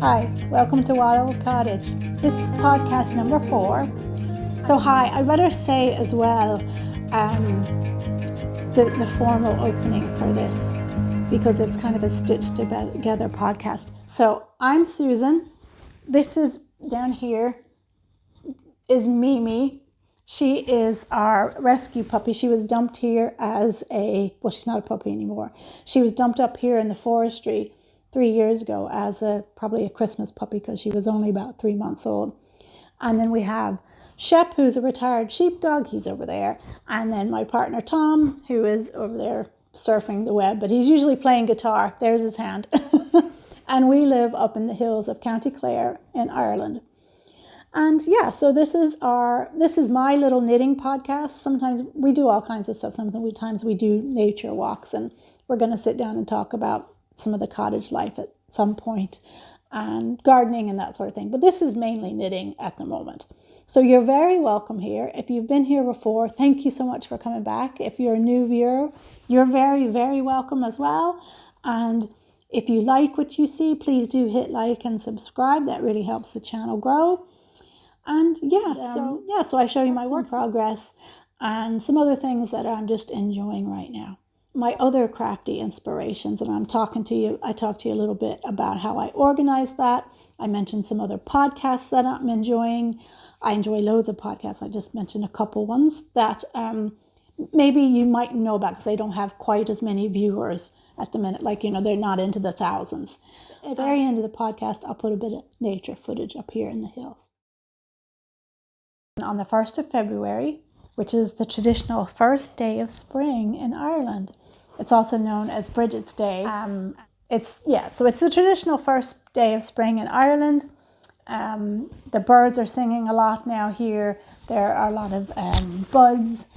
Hi, welcome to Wild Cottage. This is podcast number 4. So hi, I better say as well the formal opening for this, because it's kind of a stitched together podcast. So I'm Susan. This is down here is Mimi. She is our rescue puppy. She was dumped here as she's not a puppy anymore. She was dumped up here in the forestry 3 years ago as probably a Christmas puppy, because she was only about 3 months old. And then we have Shep, who's a retired sheepdog. He's over there. And then my partner Tom, who is over there surfing the web, but he's usually playing guitar. There's his hand. And we live up in the hills of County Clare in Ireland. And yeah, so this is my little knitting podcast. Sometimes we do all kinds of stuff. Sometimes we do nature walks, and we're going to sit down and talk about some of the cottage life at some point, and gardening and that sort of thing. But this is mainly knitting at the moment. So you're very welcome here. If you've been here before, thank you so much for coming back. If you're a new viewer, you're very, very welcome as well. And if you like what you see, please do hit like and subscribe. That really helps the channel grow. And so I show you my work in progress and some other things that I'm just enjoying right now. My other crafty inspirations, and I talked to you a little bit about how I organize that. I mentioned some other podcasts that I'm enjoying. I enjoy loads of podcasts. I just mentioned a couple ones that maybe you might know about, because they don't have quite as many viewers at the minute. Like, they're not into the thousands. At the very end of the podcast, I'll put a bit of nature footage up here in the hills. On the 1st of February, which is the traditional first day of spring in Ireland. It's also known as Brigid's Day. It's the traditional first day of spring in Ireland. The birds are singing a lot now here. There are a lot of buds,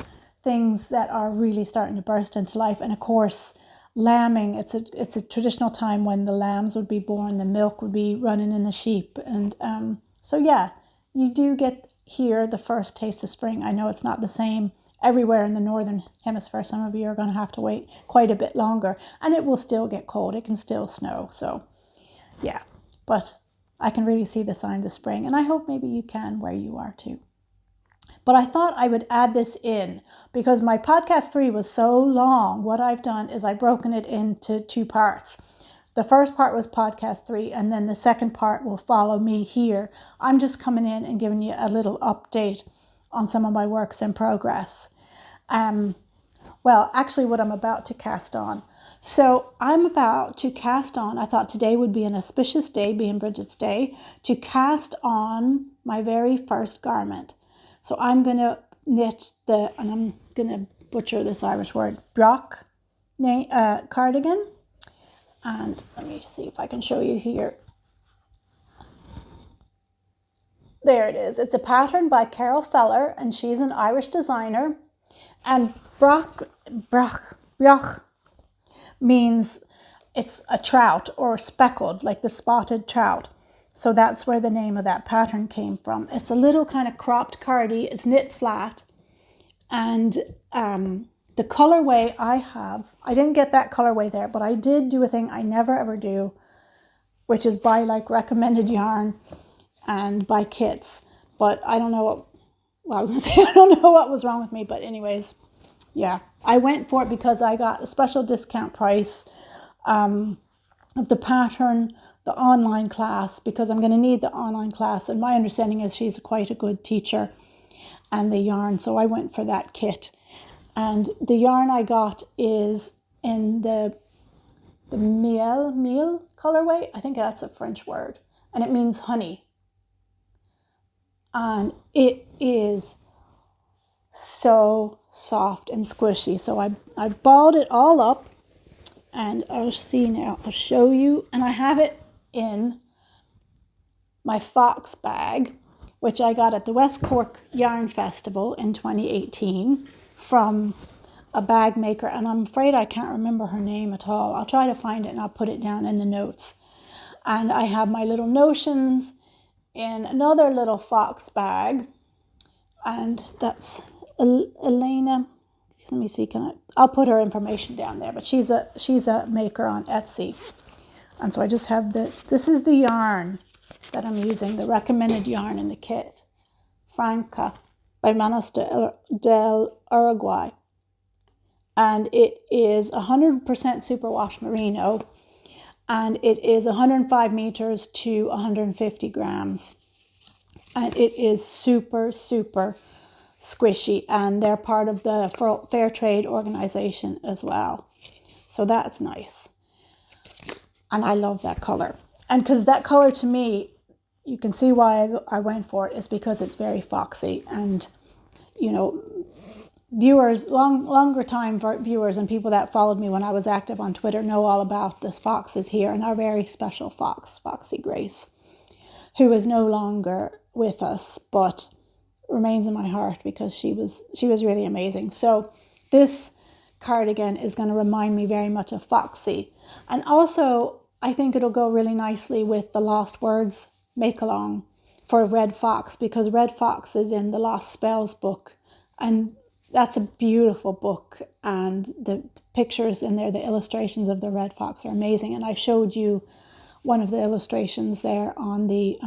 things that are really starting to burst into life. And of course, lambing. It's a traditional time when the lambs would be born, the milk would be running in the sheep. And you do get here the first taste of spring. I know it's not the same everywhere in the northern hemisphere. Some of you are going to have to wait quite a bit longer, and it will still get cold. It can still snow. So yeah, but I can really see the signs of spring, and I hope maybe you can where you are too. But I thought I would add this in because my podcast 3 was so long. What I've done is I've broken it into 2 parts. The first part was podcast 3, and then the second part will follow me here. I'm just coming in and giving you a little update on some of my works in progress. Actually what I'm about to cast on. So I'm about to cast on, I thought today would be an auspicious day, being Brigid's Day, to cast on my very first garment. So I'm going to knit and I'm going to butcher this Irish word, Breac Cardigan. And let me see if I can show you here. There it is. It's a pattern by Carol Feller, and she's an Irish designer. And Breac means it's a trout, or speckled, like the spotted trout. So that's where the name of that pattern came from. It's a little kind of cropped cardie. It's knit flat. And the colorway I didn't get that colorway there, but I did do a thing I never ever do, which is buy like recommended yarn and buy kits. But I don't know I was going to say, I don't know what was wrong with me, but anyways, yeah, I went for it because I got a special discount price of the pattern, the online class, because I'm going to need the online class. And my understanding is she's quite a good teacher, and the yarn. So I went for that kit. And the yarn I got is in the miel colorway. I think that's a French word. And it means honey. And it is so soft and squishy. So I balled it all up. And I'll show you. And I have it in my fox bag, which I got at the West Cork Yarn Festival in 2018. From a bag maker, and I'm afraid I can't remember her name at all. I'll try to find it and I'll put it down in the notes. And I have my little notions in another little fox bag, and that's Elena. Let me see, I'll put her information down there, but she's a maker on Etsy. And so I just have this. This is the yarn that I'm using, the recommended yarn in the kit. Franca by Manos del Uruguay. And it is 100% superwash merino. And it is 105 meters to 150 grams. And it is super, super squishy. And they're part of the Fair Trade organization as well. So that's nice. And I love that color. And because that color to me, you can see why I went for it, is because it's very foxy. And, you know, viewers, longer time viewers and people that followed me when I was active on Twitter know all about this foxes here, and our very special fox, Foxy Grace, who is no longer with us, but remains in my heart because she was really amazing. So this cardigan is going to remind me very much of Foxy. And also, I think it'll go really nicely with the Lost Words make-along for Red Fox, because Red Fox is in the Lost Spells book, and that's a beautiful book, and the pictures in there, the illustrations of the Red Fox are amazing. And I showed you one of the illustrations there on the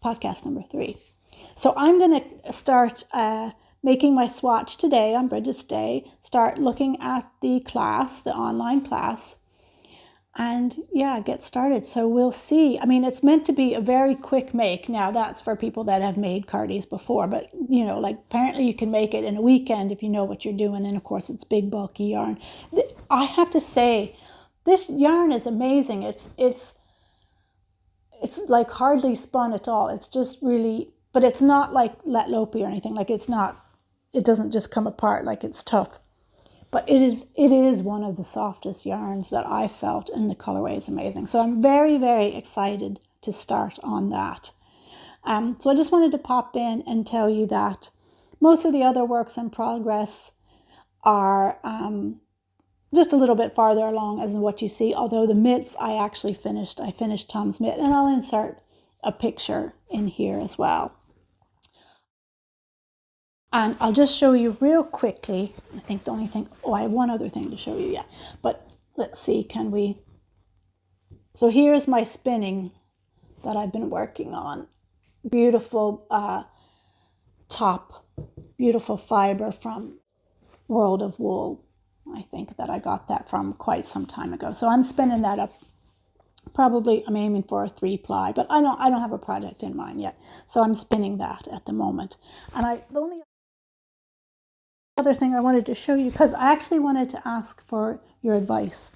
podcast number 3. So I'm going to start making my swatch today on Brigid's Day, start looking at the class, the online class, and yeah, get started. So we'll see. I mean, it's meant to be a very quick make. Now, that's for people that have made cardis before, but you know, like apparently you can make it in a weekend if you know what you're doing. And of course, it's big, bulky yarn. I have to say, this yarn is amazing. It's like hardly spun at all. It's just really, but it's not like let lopey or anything. Like it doesn't just come apart like it's tough. But it is one of the softest yarns that I've felt, and the colorway is amazing. So I'm very, very excited to start on that. So I just wanted to pop in and tell you that most of the other works in progress are just a little bit farther along as in what you see. Although the mitts I actually finished. I finished Tom's mitt, and I'll insert a picture in here as well. And I'll just show you real quickly. I think the only thing, I have one other thing to show you, yeah. But let's see, can we? So here's my spinning that I've been working on. Beautiful top, beautiful fiber from World of Wool. I think that I got that from quite some time ago. So I'm spinning that up. Probably I'm aiming for a 3-ply, but I don't have a project in mind yet. So I'm spinning that at the moment. And the only other thing I wanted to show you, because I actually wanted to ask for your advice.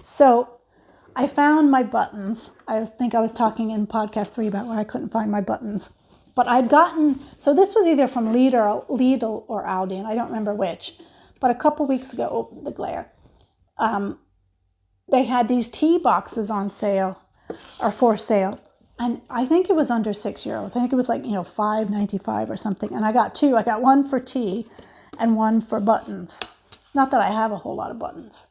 So I found my buttons. I think I was talking in podcast 3 about where I couldn't find my buttons. But I'd gotten, so this was either from Lidl or Aldi, and I don't remember which. But a couple weeks ago, the glare, they had these tea boxes on sale, or for sale. And I think it was under €6. I think it was like, $5.95 or something. And I got 2. I got one for tea and one for buttons. Not that I have a whole lot of buttons.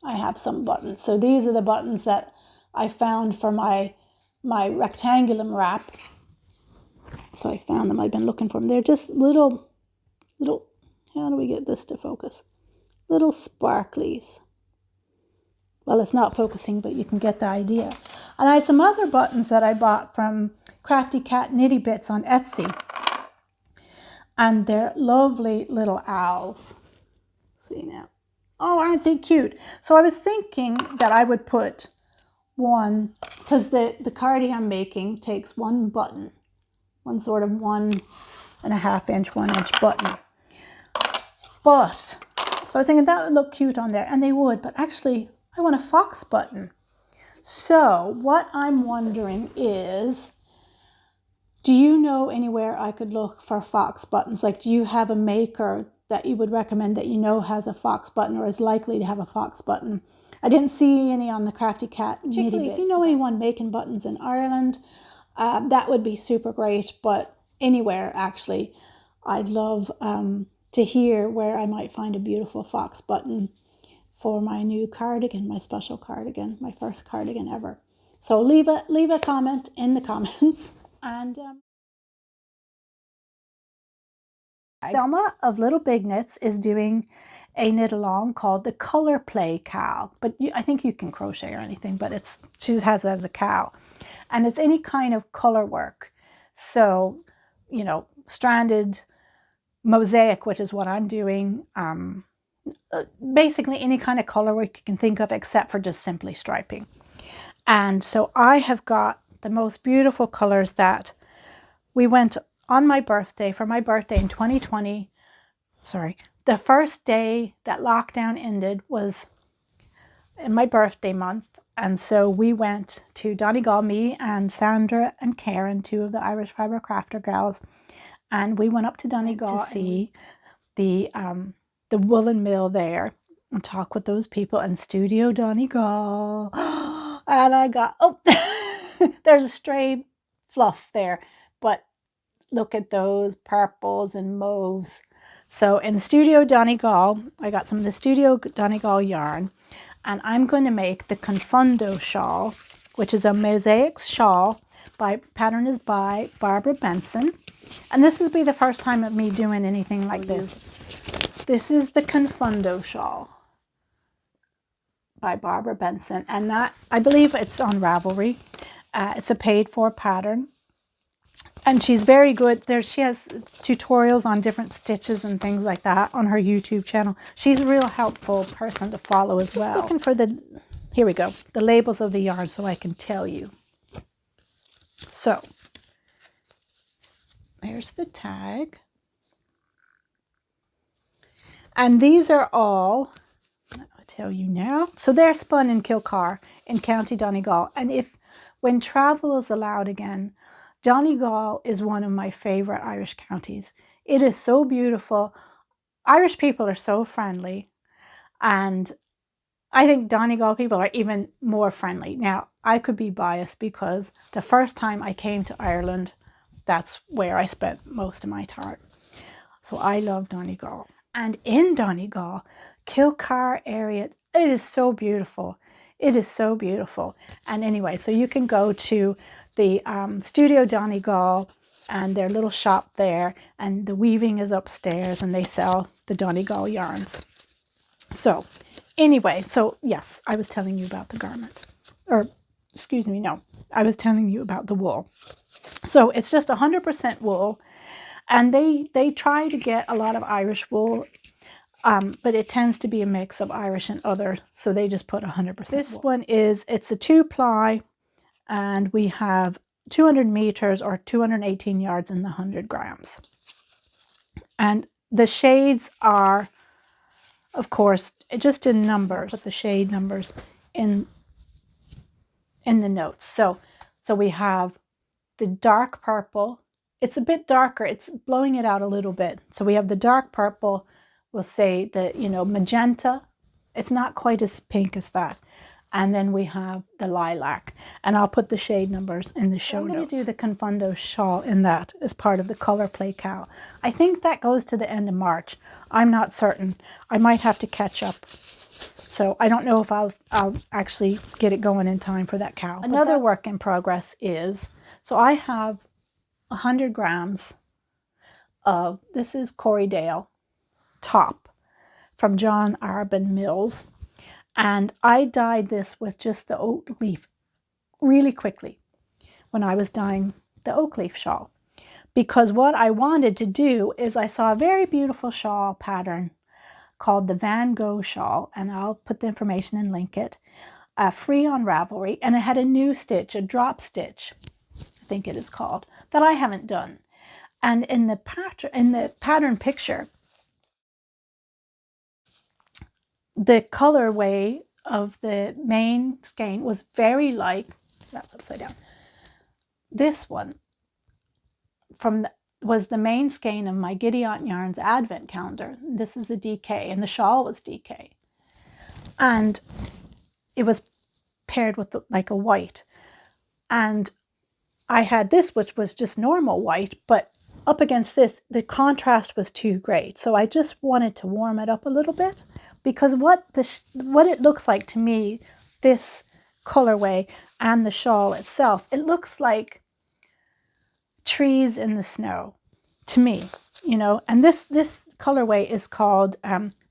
I have some buttons. So these are the buttons that I found for my rectangulum wrap. So I found them. I've been looking for them. They're just little, how do we get this to focus? Little sparklies. Well, it's not focusing, but you can get the idea. And I had some other buttons that I bought from Crafty Cat Nitty Bits on Etsy. And they're lovely little owls. See now. Oh, aren't they cute? So I was thinking that I would put one, because the cardi I'm making takes one button, one sort of 1.5 inch, 1 inch button. But, so I was thinking that would look cute on there, and they would, but actually I want a fox button. So what I'm wondering is, do you know anywhere I could look for fox buttons? Like, do you have a maker that you would recommend that has a fox button or is likely to have a fox button? I didn't see any on the Crafty Cat Nitty Bits. If you know anyone making buttons in Ireland, that would be super great. But anywhere, actually, I'd love to hear where I might find a beautiful fox button for my new cardigan, my special cardigan, my first cardigan ever. So leave a comment in the comments. And Selma of Little Big Knits is doing a knit along called the ColourPlayKAL, but I think you can crochet or anything, but she has it as a cow, and it's any kind of color work. So, you know, stranded, mosaic, which is what I'm doing, basically any kind of color work you can think of except for just simply striping. And so I have got the most beautiful colors that we went on my birthday, for my birthday in 2020. Sorry, the first day that lockdown ended was in my birthday month. And so we went to Donegal, me and Sandra and Karen, two of the Irish Fibre Crafter gals. And we went up to Donegal to see the woolen mill there and talk with those people in Studio Donegal. And I got, oh, there's a stray fluff there. But look at those purples and mauves. So in Studio Donegal, I got some of the Studio Donegal yarn, and I'm going to make the Confundo shawl, which is a mosaic shawl. Pattern is by Barbara Benson. And this will be the first time of me doing anything like this. This is the Confundo shawl by Barbara Benson. And that, I believe it's on Ravelry. It's a paid for pattern. And she's very good. She has tutorials on different stitches and things like that on her YouTube channel. She's a real helpful person to follow as well. Just looking for here we go, the labels of the yarn so I can tell you. So, there's the tag. And these are all, I'll tell you now. So they're spun in Kilcar in County Donegal. And when travel is allowed again, Donegal is one of my favorite Irish counties. It is so beautiful. Irish people are so friendly. And I think Donegal people are even more friendly. Now, I could be biased because the first time I came to Ireland, that's where I spent most of my time. So I love Donegal. And in Donegal, Kilcar area, it is so beautiful. It is so beautiful. And anyway, so you can go to the Studio Donegal and their little shop there, and the weaving is upstairs, and they sell the Donegal yarns. So anyway, so yes, I was telling you about the garment. Or, excuse me, no. I was telling you about the wool. So it's just 100% wool. And they try to get a lot of Irish wool, but it tends to be a mix of Irish and other, so they just put 100% This wool. One it's a 2-ply, and we have 200 meters or 218 yards in the 100 grams. And the shades are, of course, just in numbers. Put the shade numbers in the notes. So we have the dark purple. It's a bit darker. It's blowing it out a little bit. So we have the dark purple. We'll say the, magenta. It's not quite as pink as that. And then we have the lilac. And I'll put the shade numbers in the show notes. I'm going to do the Confundo shawl in that as part of the ColourPlayKAL. I think that goes to the end of March. I'm not certain. I might have to catch up. So I don't know if I'll actually get it going in time for that cow. Another work in progress is, so I have 100 grams of, this is Corriedale top from John Arbon Mills. And I dyed this with just the oak leaf really quickly when I was dyeing the oak leaf shawl. Because what I wanted to do is I saw a very beautiful shawl pattern called the Van Gogh shawl, and I'll put the information and link it, free on Ravelry, and it had a new stitch, a drop stitch, I think it is called, that I haven't done. And in the pattern picture, the colorway of the main skein was very like, that's upside down, this one was the main skein of my Giddy Aunt Yarns Advent calendar. This is a DK, and the shawl was DK. And it was paired with like a white. And I had this, which was just normal white, but up against this, the contrast was too great. So I just wanted to warm it up a little bit, because what it looks like to me, this colorway and the shawl itself, it looks like trees in the snow to me. you know, and this colorway is called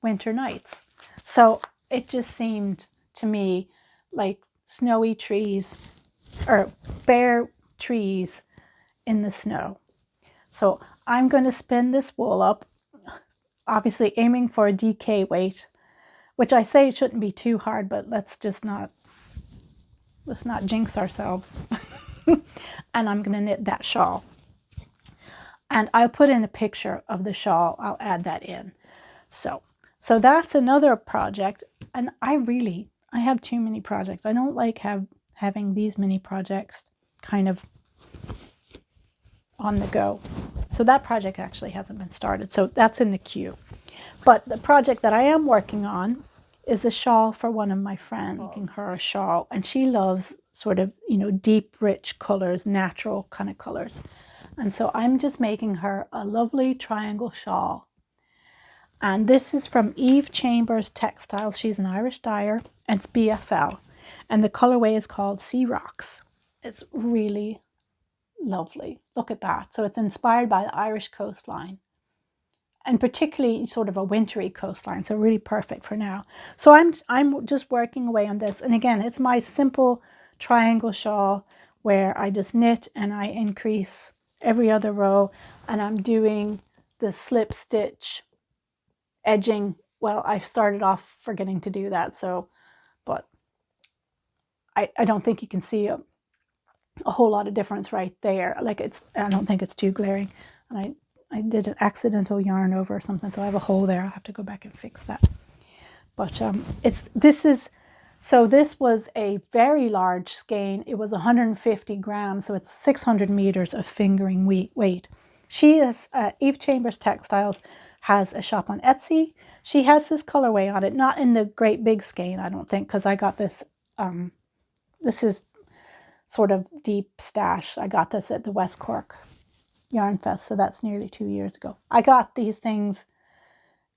Winter Nights. So it just seemed to me like snowy trees or bare trees in the snow. So I'm going to spin this wool up, obviously aiming for a DK weight, which I say it shouldn't be too hard, but let's not jinx ourselves. And I'm going to knit that shawl. And I'll put in a picture of the shawl. I'll add that in. So that's another project. And I have too many projects. I don't like having these many projects kind of on the go. So that project actually hasn't been started. So that's in the queue. But the project that I am working on is a shawl for one of my friends. I'm making her a shawl. And she loves sort of, you know, deep, rich colors, natural kind of colors. And so I'm just making her a lovely triangle shawl. And this is from Eve Chambers Textiles. She's an Irish dyer, and it's BFL. And the colorway is called Sea Rocks. It's really lovely. Look at that. So it's inspired by the Irish coastline, and particularly sort of a wintry coastline. So really perfect for now. So I'm just working away on this. And again, it's my simple triangle shawl where I just knit and I increase every other row, and I'm doing the slip stitch edging. Well, I started off forgetting to do that, so, but I don't think you can see a whole lot of difference right there. Like I don't think it's too glaring. And I did an accidental yarn over or something, so I have a hole there. I'll have to go back and fix that. But this was a very large skein. It was 150 grams, so it's 600 meters of fingering weight. She is, Eve Chambers Textiles has a shop on Etsy. She has this colorway on it, not in the great big skein, I don't think, because I got this, this is sort of deep stash. I got this at the West Cork Yarn Fest, so that's nearly 2 years ago. I got these things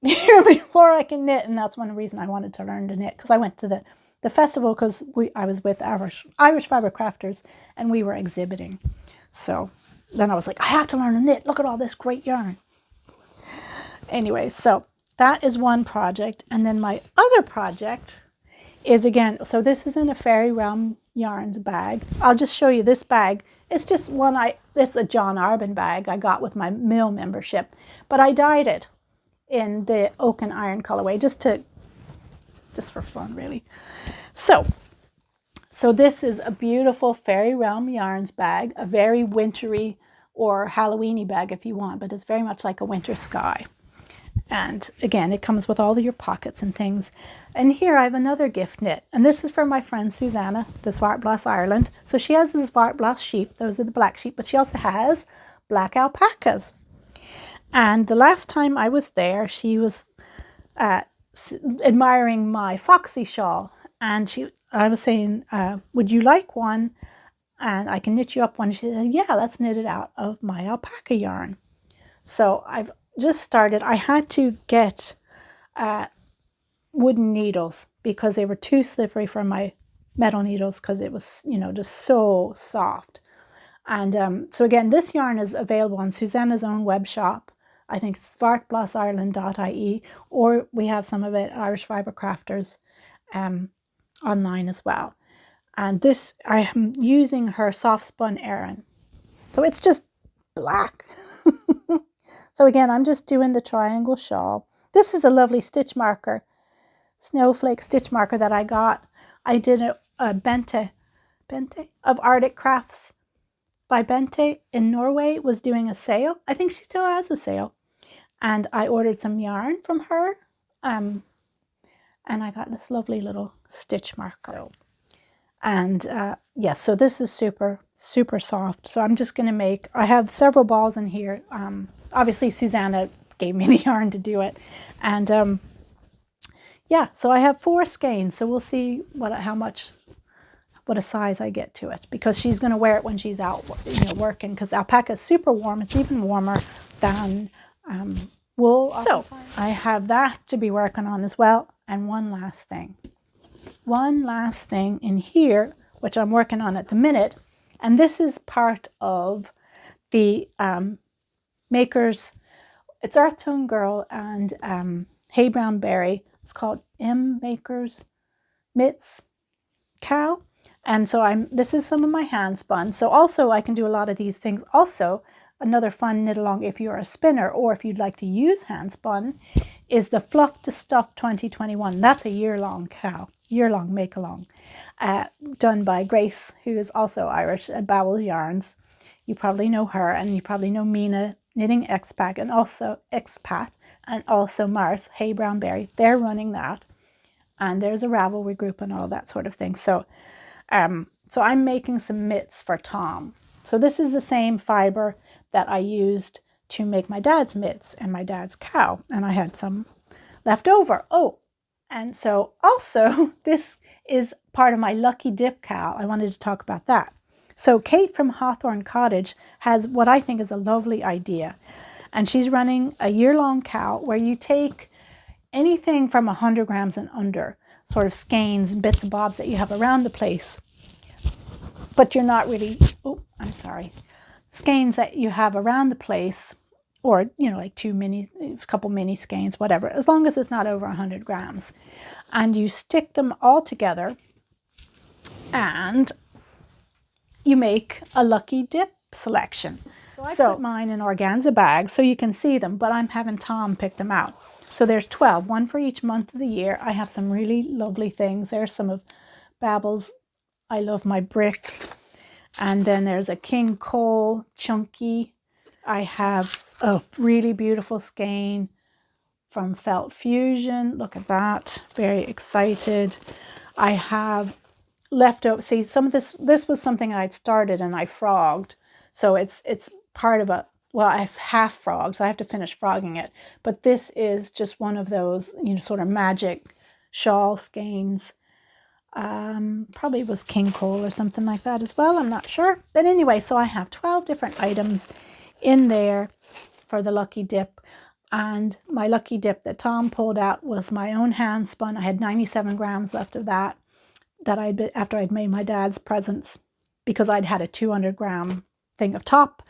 here before I can knit, and that's one reason I wanted to learn to knit, because I went to the festival because I was with Irish fiber crafters and we were exhibiting. So then I was like, I have to learn to knit. Look at all this great yarn. Anyway, so that is one project. And then my other project is, again, so this is in a Fairy Realm Yarns bag. I'll just show you this bag. It's just it's a John Arbin bag I got with my mill membership, but I dyed it in the oak and iron colorway just for fun, really. So this is a beautiful Fairy Realm Yarns bag, a very wintry or Halloweeny bag if you want, but it's very much like a winter sky. And again, it comes with all of your pockets and things. And here I have another gift knit, and this is from my friend Susanna, the Zwartblas Ireland. So she has the Zwartblas sheep, those are the black sheep, but she also has black alpacas. And the last time I was there, she was admiring my foxy shawl, and I was saying, would you like one? And I can knit you up one. She said, yeah, let's knit it out of my alpaca yarn. So I've just started. I had to get wooden needles because they were too slippery for my metal needles, because it was, you know, just so soft. And so again, this yarn is available on Susanna's own web shop. I think it's zwartblasireland.ie, or we have some of it Irish Fiber Crafters online as well. And this, I am using her soft spun Aran. So it's just black. So again, I'm just doing the triangle shawl. This is a lovely stitch marker, snowflake stitch marker that I got. I did a Bente of Arctic Crafts by Bente in Norway was doing a sale. I think she still has a sale. And I ordered some yarn from her. And I got this lovely little stitch marker. So this is super, super soft. So I'm just going to make, I have several balls in here. Obviously Susanna gave me the yarn to do it. And so I have 4 skeins. So we'll see what a size I get to it, because she's going to wear it when she's out, working, because alpaca is super warm. It's even warmer than wool. So I have that to be working on as well. And one last thing in here, which I'm working on at the minute, and this is part of the makers it's Earth Tone Girl and Hey Brown Berry. It's called mmmittAlong. And so this is some of my hand spun. So also I can do a lot of these things. Also, another fun knit along if you're a spinner or if you'd like to use hand spun is the Fluff to Stuff 2021. That's a year-long make along, done by Grace, who is also Irish at Babel Yarns. You probably know her, and you probably know Mina Knitting Expat and also Mars Hey Brown Berry. They're running that, and there's a Ravelry group and all that sort of thing. So I'm making some mitts for Tom. So this is the same fiber that I used to make my dad's mitts and my dad's cow, and I had some left over. Oh, and so also this is part of my LuckyDipKal. I wanted to talk about that. So Kate from Hawthorne Cottage has what I think is a lovely idea, and she's running a year-long cow where you take anything from 100 grams and under, sort of skeins and bits and bobs that you have around the place, but you're not really, skeins that you have around the place, or, like a couple mini skeins, whatever, as long as it's not over 100 grams. And you stick them all together and you make a Lucky Dip selection. So I put mine in organza bags so you can see them, but I'm having Tom pick them out. So there's 12, one for each month of the year. I have some really lovely things. There's some of Babel's I Love My Brick. And then there's a King Cole Chunky. I have a really beautiful skein from Felt Fusion. Look at that. Very excited. I have leftover. See, some of this was something I'd started and I frogged. So it's part of it's half frog, so I have to finish frogging it. But this is just one of those, sort of magic shawl skeins. Probably was King Cole or something like that as well. I'm not sure. But anyway, so I have 12 different items in there for the Lucky Dip. And my Lucky Dip that Tom pulled out was my own hand spun. I had 97 grams left of that after I'd made my dad's presents, because I'd had a 200 gram thing of top.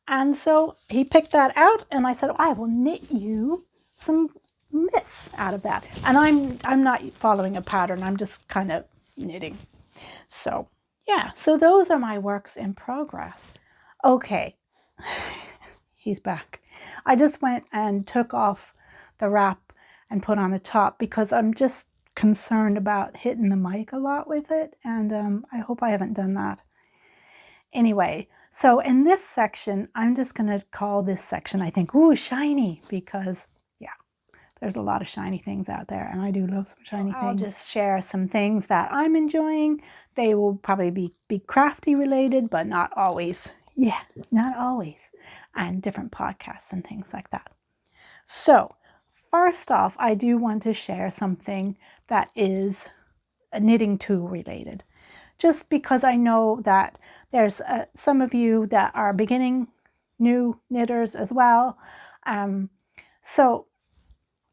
And so he picked that out, and I said, I will knit you some mitts out of that. And I'm not following a pattern. I'm just kind of knitting. So yeah, so those are my works in progress. Okay, he's back. I just went and took off the wrap and put on a top because I'm just concerned about hitting the mic a lot with it, and I hope I haven't done that. Anyway, so in this section, I'm just going to call this section, I think, ooh, shiny, because yeah, there's a lot of shiny things out there, and I do love some shiny things. I'll just share some things that I'm enjoying. They will probably be crafty related, but not always. Yeah, not always. And different podcasts and things like that. So first off, I do want to share something that is knitting tool related, just because I know that there's some of you that are beginning new knitters as well. So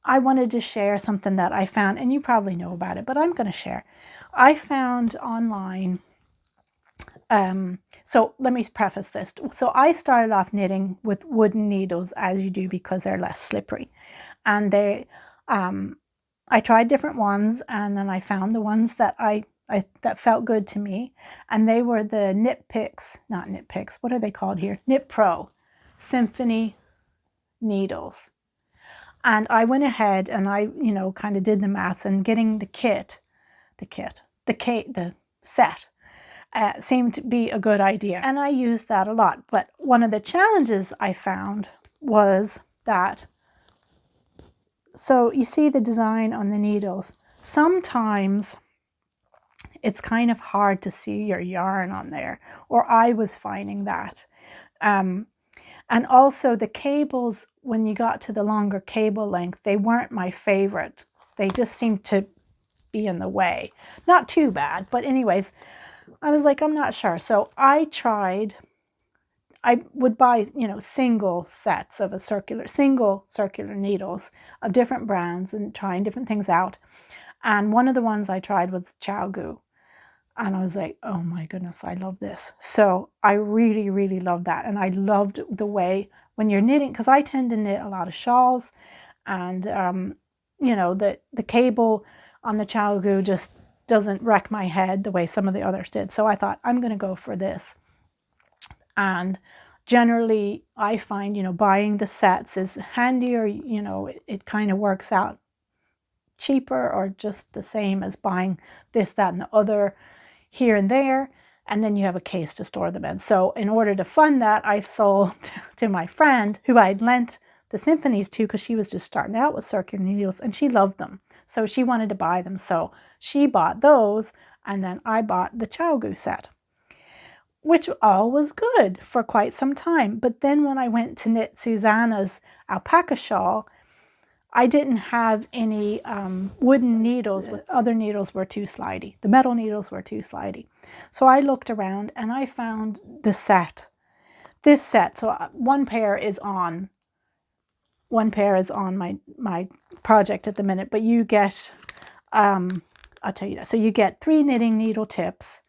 I wanted to share something that I found, and you probably know about it, but I'm going to share. I found online, so let me preface this. So I started off knitting with wooden needles, as you do, because they're less slippery. And I tried different ones, and then I found the ones that that felt good to me, and they were the not Knit Picks, what are they called here? Knit Pro Symphony needles. And I went ahead and I, kind of did the maths, and getting the set seemed to be a good idea. And I used that a lot. But one of the challenges I found was that, so you see the design on the needles. Sometimes it's kind of hard to see your yarn on there, or I was finding that. And also the cables, when you got to the longer cable length, they weren't my favorite. They just seemed to be in the way. Not too bad, but anyways, I was like, I'm not sure. So I would buy, single sets of single circular needles of different brands and trying different things out. And one of the ones I tried was Gogh. And I was like, oh my goodness, I love this. So I really, really loved that. And I loved the way when you're knitting, because I tend to knit a lot of shawls, and you know, the cable on the Gogh just doesn't wreck my head the way some of the others did. So I thought, I'm going to go for this. And generally, I find, you know, buying the sets is handier. You know, it kind of works out cheaper or just the same as buying this, that, and the other here and there. And then you have a case to store them in. So in order to fund that, I sold to my friend who I'd lent the symphonies to, because she was just starting out with circular needles and she loved them. So she wanted to buy them. So she bought those, and then I bought the Gogh set, which all was good for quite some time. But then when I went to knit Susanna's alpaca shawl, I didn't have any wooden needles. Other needles were too slidey. The metal needles were too slidey. So I looked around and I found the set. This set, so one pair is on my project at the minute, but you get, I'll tell you that. So you get 3 knitting needle tips,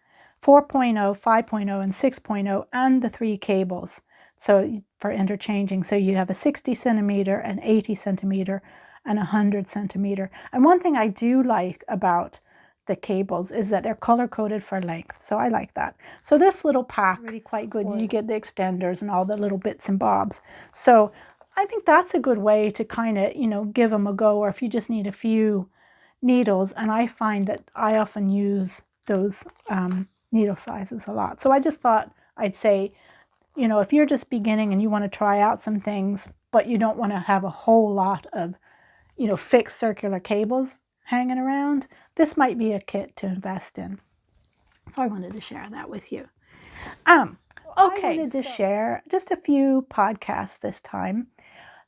4.0, 5.0, and 6.0, and the 3 cables. So for interchanging, so you have a 60 centimeter, an 80 centimeter, and a 100 centimeter. And one thing I do like about the cables is that they're color coded for length. So I like that. So this little pack, really quite good. You get the extenders and all the little bits and bobs. So I think that's a good way to kind of, you know, give them a go, or if you just need a few needles. And I find that I often use those needle sizes a lot. So I just thought I'd say, you know, if you're just beginning and you want to try out some things, but you don't want to have a whole lot of, you know, fixed circular cables hanging around, this might be a kit to invest in. So I wanted to share that with you. Okay, I wanted to share just a few podcasts this time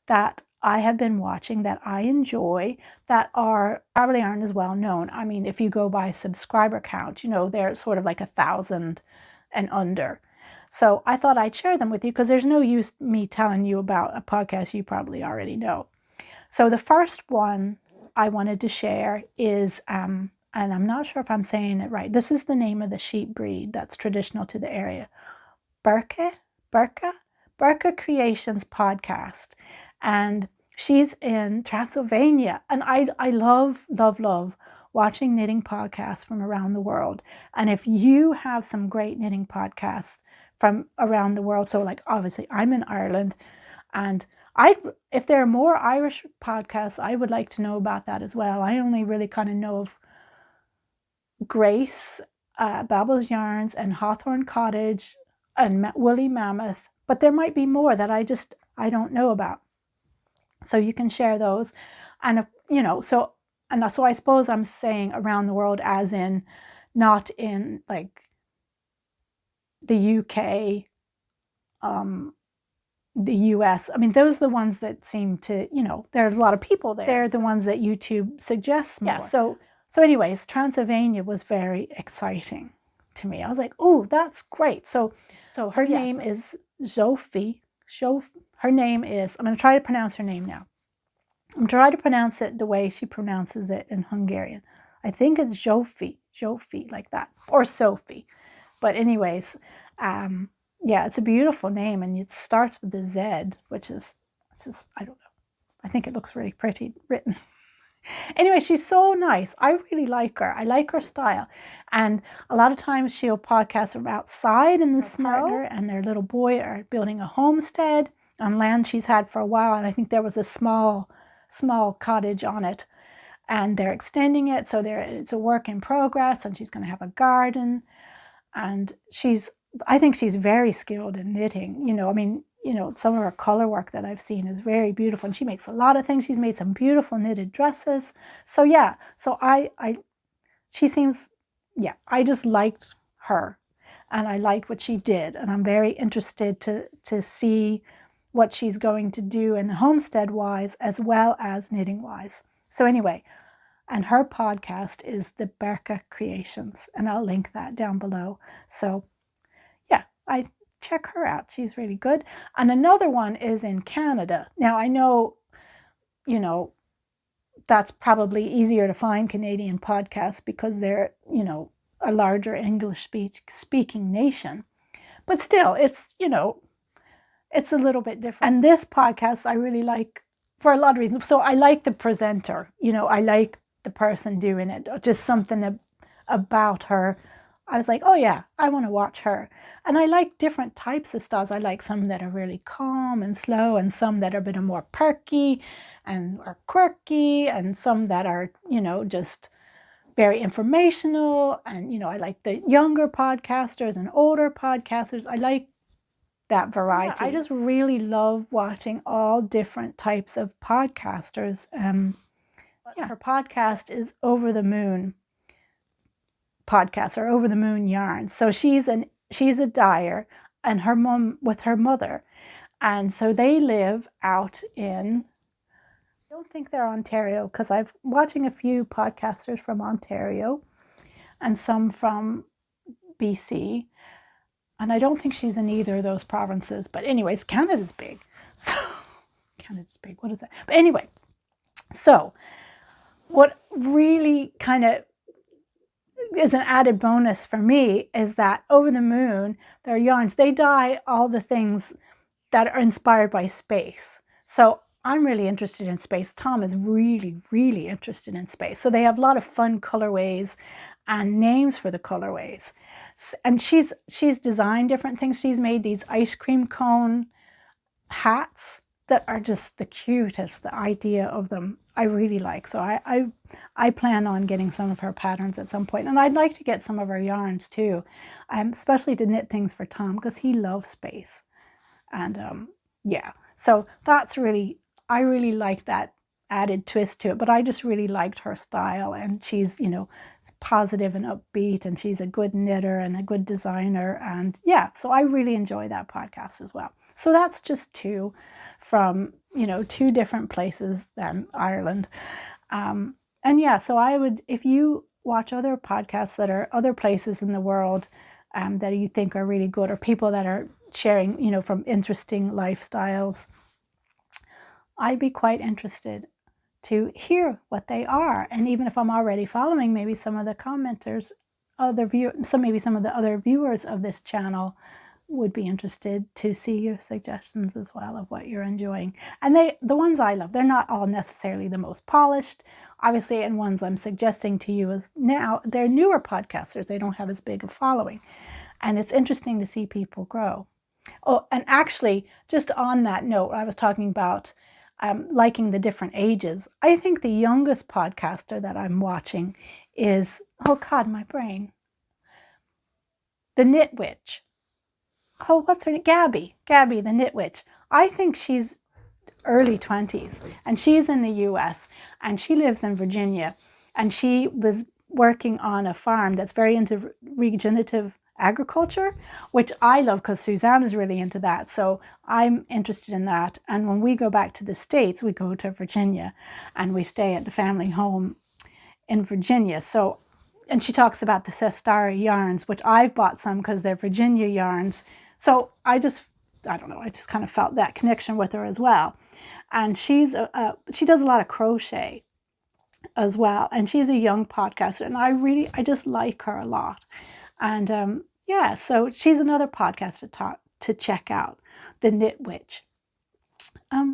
that I have been watching that I enjoy, that probably aren't as well known. I mean, if you go by subscriber count, you know, they're sort of like 1,000 and under. So I thought I'd share them with you, because there's no use me telling you about a podcast you probably already know. So the first one I wanted to share is, and I'm not sure if I'm saying it right, this is the name of the sheep breed that's traditional to the area, Breac Creations podcast. And she's in Transylvania. And I love, love, love watching knitting podcasts from around the world. And if you have some great knitting podcasts from around the world, so like obviously I'm in Ireland, and if there are more Irish podcasts, I would like to know about that as well. I only really kind of know of Grace, Babel's Yarns, and Hawthorne Cottage, and Woolly Mammoth, but there might be more that I don't know about. So you can share those. And you know, so I suppose I'm saying around the world as in not in like the UK, the US. I mean, those are the ones that seem to, you know, there's a lot of people there. They're the ones that YouTube suggests more. Yeah, so anyways, Transylvania was very exciting to me. I was like, oh, that's great. So her name is Sophie. Her name is, I'm going to try to pronounce her name now. I'm trying to pronounce it the way she pronounces it in Hungarian. I think it's Zsófi, like that, or Sophie. But anyways, yeah, it's a beautiful name, and it starts with a Z, which is, it's just, I don't know. I think it looks really pretty written. Anyway, she's so nice. I really like her. I like her style. And a lot of times she'll podcast from outside in the snow. Partner and their little boy are building a homestead on land she's had for a while. And I think there was a small cottage on it. And they're extending it. So it's a work in progress. And she's going to have a garden. And I think she's very skilled in knitting. You know, I mean, you know, some of her color work that I've seen is very beautiful, and she makes a lot of things. She's made some beautiful knitted dresses. So yeah, so she seems, yeah, I just liked her, and I like what she did, and I'm very interested to see what she's going to do in homestead wise as well as knitting wise. So anyway, and her podcast is the Breac Creations, and I'll link that down below. So yeah, I check her out. She's really good. And another one is in Canada. Now, I know, you know, that's probably easier to find Canadian podcasts because they're, you know, a larger English speaking nation. But still, it's, you know, it's a little bit different. And this podcast I really like for a lot of reasons. So I like the presenter, I like the person doing it, just something about her. I was like, oh yeah, I want to watch her. And I like different types of styles. I like some that are really calm and slow, and some that are a bit more perky and are quirky, and some that are, just very informational. And, I like the younger podcasters and older podcasters. I like that variety. Yeah, I just really love watching all different types of podcasters. Her podcast is Over the Moon podcast, or Over the Moon Yarns. So she's a dyer, and her mom with her mother, and so they live out in, I don't think they're Ontario, because I've watching a few podcasters from Ontario and some from BC, and I don't think she's in either of those provinces. But anyways, Canada's big. So Canada's big. What is that? But anyway, so what really kind of is an added bonus for me is that Over the Moon, their yarns, they dye all the things that are inspired by space. So I'm really interested in space. Tom is really, really interested in space. So they have a lot of fun colorways and names for the colorways. And she's designed different things. She's made these ice cream cone hats that are just the cutest. The idea of them I really like. So I plan on getting some of her patterns at some point. And I'd like to get some of her yarns too, especially to knit things for Tom, because he loves space. And yeah, so that's really, I really like that added twist to it. But I just really liked her style, and she's, positive and upbeat, and she's a good knitter and a good designer. And yeah, so I really enjoy that podcast as well. So that's just two from, two different places than Ireland. And yeah, so I would, if you watch other podcasts that are other places in the world that you think are really good, or people that are sharing, from interesting lifestyles, I'd be quite interested to hear what they are. And even if I'm already following maybe some of the commenters, maybe some of the other viewers of this channel would be interested to see your suggestions as well of what you're enjoying. And the ones I love, they're not all necessarily the most polished, obviously, and ones I'm suggesting to you is now, they're newer podcasters. They don't have as big a following. And it's interesting to see people grow. Oh, and actually, just on that note, I was talking about liking the different ages. I think the youngest podcaster that I'm watching is, oh God, my brain. The Knit Witch. Oh, what's her name? Gabby, the Knit Witch. I think she's early 20s, and she's in the US, and she lives in Virginia, and she was working on a farm that's very into regenerative agriculture, which I love because Suzanne is really into that. So I'm interested in that. And when we go back to the States, we go to Virginia and we stay at the family home in Virginia. So, and she talks about the Sestari yarns, which I've bought some because they're Virginia yarns. So I just kind of felt that connection with her as well. And she does a lot of crochet as well. And she's a young podcaster, and I just like her a lot. And yeah, so she's another podcast to check out, The Knit Witch.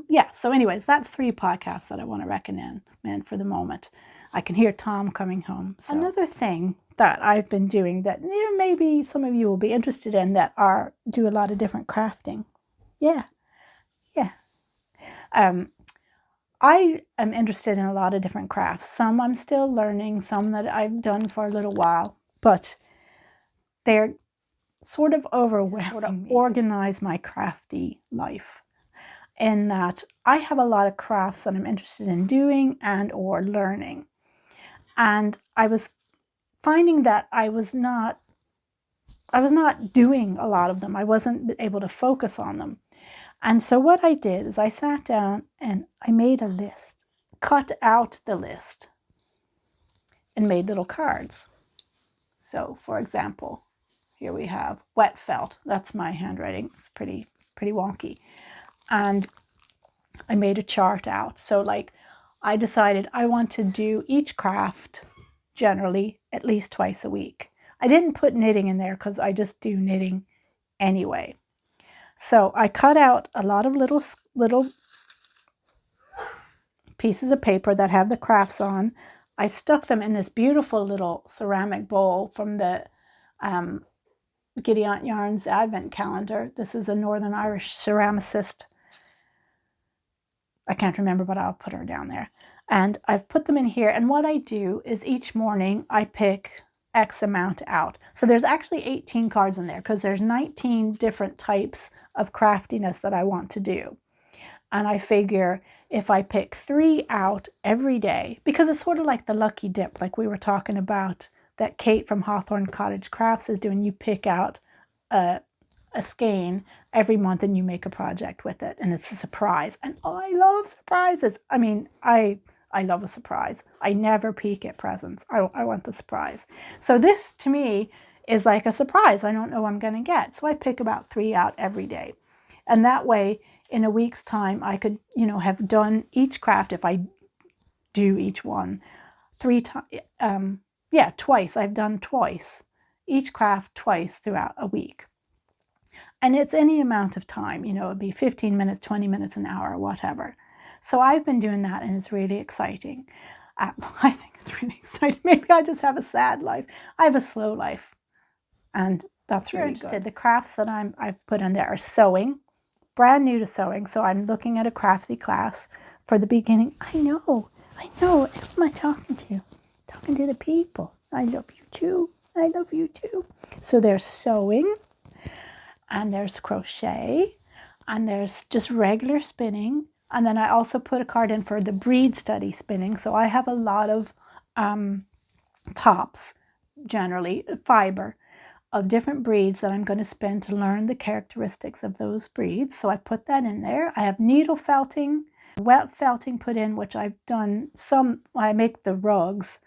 Yeah, so anyways, that's 3 podcasts that I want to recommend for the moment. I can hear Tom coming home. So. Another thing that I've been doing that maybe some of you will be interested in that do a lot of different crafting. Yeah. I am interested in a lot of different crafts. Some I'm still learning, some that I've done for a little while, but they're sort of overwhelming me. Organize my crafty life, in that I have a lot of crafts that I'm interested in doing and or learning. And I was finding that I was not doing a lot of them. I wasn't able to focus on them. And so what I did is I sat down and I made a list, cut out the list, and made little cards. So for example, here we have wet felt. That's my handwriting. It's pretty wonky. And I made a chart out. So like I decided I want to do each craft generally at least twice a week. I didn't put knitting in there because I just do knitting anyway. So I cut out a lot of little pieces of paper that have the crafts on. I stuck them in this beautiful little ceramic bowl from the Giddy Aunt Yarns Advent Calendar. This is a Northern Irish ceramicist. I can't remember, but I'll put her down there. And I've put them in here. And what I do is each morning I pick X amount out. So there's actually 18 cards in there because there's 19 different types of craftiness that I want to do. And I figure if I pick 3 out every day, because it's sort of like the lucky dip, like we were talking about, that Kate from Hawthorne Cottage Crafts is doing. You pick out a skein every month and you make a project with it. And it's a surprise. And I love surprises. I mean, I love a surprise. I never peek at presents. I want the surprise. So this, to me, is like a surprise. I don't know what I'm going to get. So I pick about 3 out every day. And that way, in a week's time, I could, have done each craft, if I do each one, 3 times. Twice. I've done twice. Each craft twice throughout a week. And it's any amount of time. It'd be 15 minutes, 20 minutes, an hour, whatever. So I've been doing that, and it's really exciting. I think it's really exciting. Maybe I just have a sad life. I have a slow life. And that's really good. The crafts that I've put in there are sewing. Brand new to sewing, so I'm looking at a crafty class for the beginning. I know. Who am I talking to? Talking to the people. I love you too. So there's sewing, and there's crochet, and there's just regular spinning, and then I also put a card in for the breed study spinning. So I have a lot of tops, generally fiber, of different breeds that I'm going to spin to learn the characteristics of those breeds. So I put that in there. I have needle felting, wet felting put in, which I've done some when I make the rugs,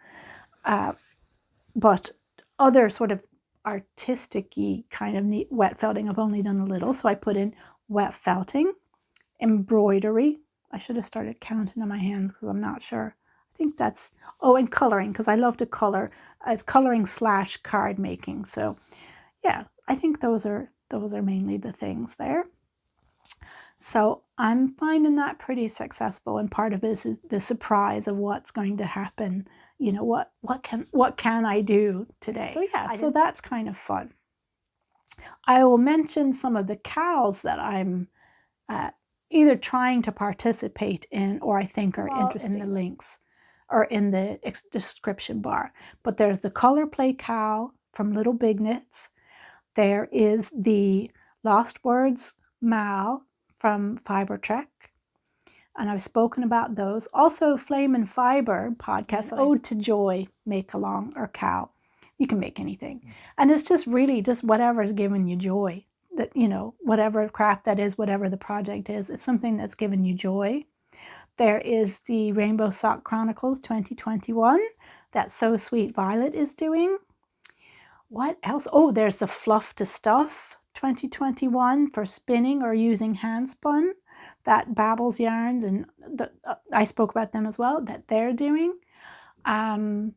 but other sort of artistic-y kind of wet felting I've only done a little. So I put in wet felting, embroidery. I should have started counting on my hands because I'm not sure. I think that's, and coloring, because I love to color. It's coloring / card making. So yeah, I think those are mainly the things there. So I'm finding that pretty successful, and part of it is the surprise of what's going to happen. What can I do today? So yeah, so that's kind of fun. I will mention some of the cows that I'm either trying to participate in or I think are interesting in the links or in the description bar. But there's the ColourPlayKAL from Little Big Knits. There is the Lost Words Mal from Fiber Trek. And I've spoken about those. Also, Flame and Fiber podcast, Ode to Joy, Make-Along, or Cal. You can make anything. And it's just really just whatever's giving you joy. That, whatever craft that is, whatever the project is, it's something that's given you joy. There is the Rainbow Sock Chronicles 2021 that So Sweet Violet is doing. What else? Oh, there's the Fluff to Stuff 2021 for spinning or using handspun. That Babbles Yarns, and I spoke about them as well, that they're doing. The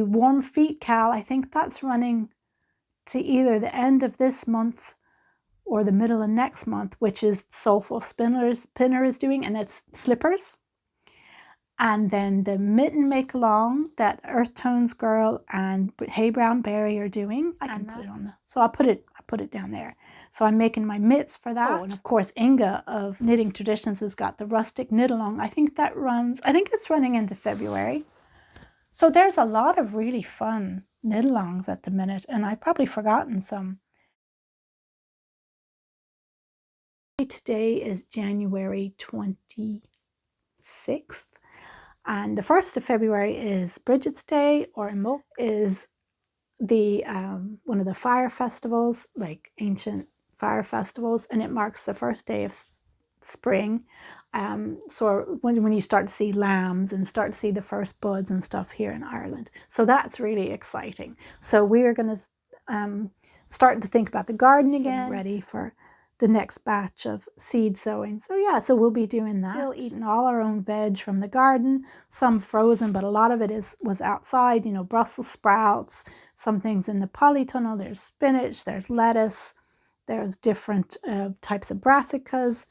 Warm Feet Cal, I think that's running to either the end of this month or the middle of next month, which is Soulful Spinner is doing, and it's slippers. And then the Mitten Make-Along that Earth Tones Girl and Hey Brown Berry are doing. I can put it on so I put it down there. So I'm making my mitts for that. Oh, and of course Inga of Knitting Traditions has got the Rustic Knit-Along. I think it's running into February. So there's a lot of really fun knit-alongs at the minute, and I've probably forgotten some. Today is January 26th, and the 1st of February is Brigid's Day, or is the one of the fire festivals, like ancient fire festivals, and it marks the first day of spring. So when you start to see lambs and start to see the first buds and stuff here in Ireland. So that's really exciting. So we are going to start to think about the garden again, ready for the next batch of seed sowing. So yeah, so we'll be doing that. Still eating all our own veg from the garden, some frozen, but a lot of it was outside, Brussels sprouts, some things in the polytunnel. There's spinach, there's lettuce, There's different types of brassicas.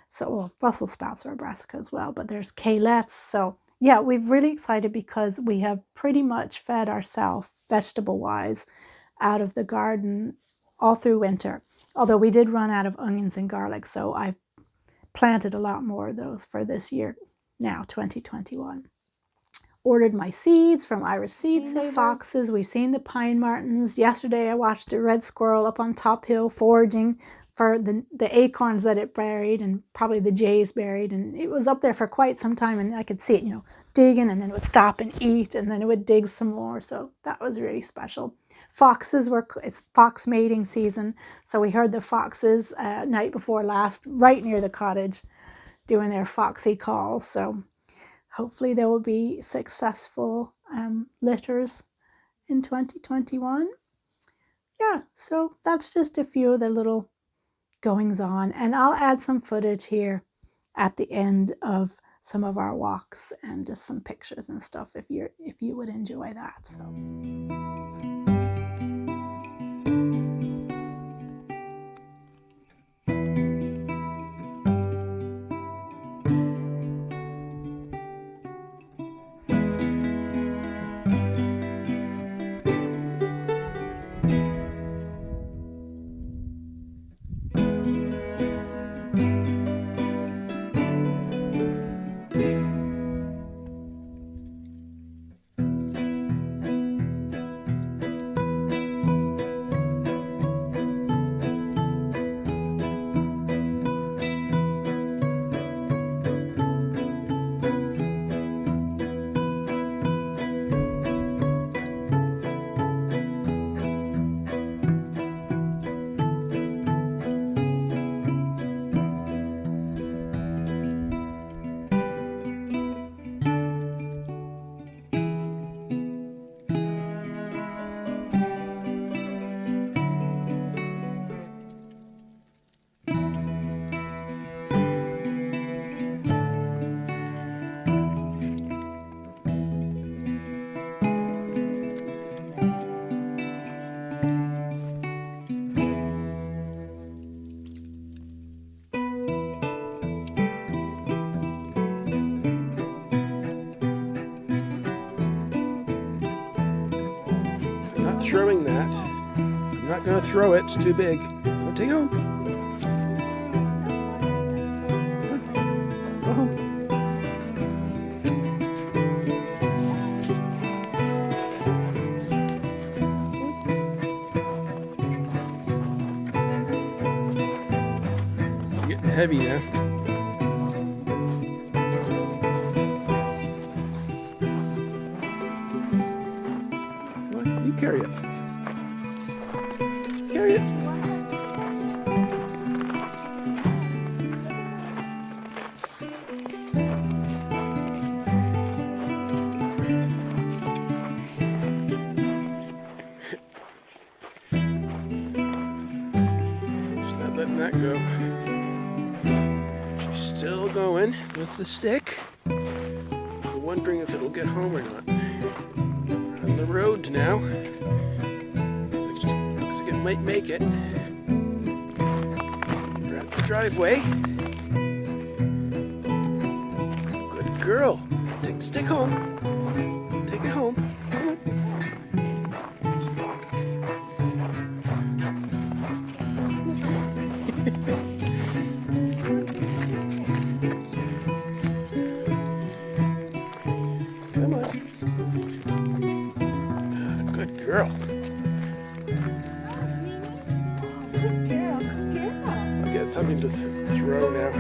So, well, Brussels sprouts are a brassica as well, but there's kalettes. So, yeah, we're really excited because we have pretty much fed ourselves, vegetable-wise, out of the garden all through winter. Although we did run out of onions and garlic, so I've planted a lot more of those for this year now, 2021. Ordered my seeds from Irish Seed Savers. The foxes, we've seen the pine martens. Yesterday I watched a red squirrel up on Top Hill foraging for the acorns that it buried, and probably the jays buried, and it was up there for quite some time, and I could see it, digging, and then it would stop and eat, and then it would dig some more. So that was really special. It's fox mating season, so we heard the foxes night before last right near the cottage doing their foxy calls. So hopefully there will be successful litters in 2021. Yeah, so that's just a few of the little goings on, and I'll add some footage here at the end of some of our walks and just some pictures and stuff if you would enjoy that. So. Throwing that. I'm not going to throw it. It's too big. I'll take it home. Go home. It's getting heavy now. You carry it. Carry it. She's not letting that go. She's still going with the stick. I'm wondering if it'll get home or not. On the road now. Looks like it might make it. We're at the driveway. Good girl. Take the stick home. Take it home. Come on. Come on. Good girl. I'll get something to throw now.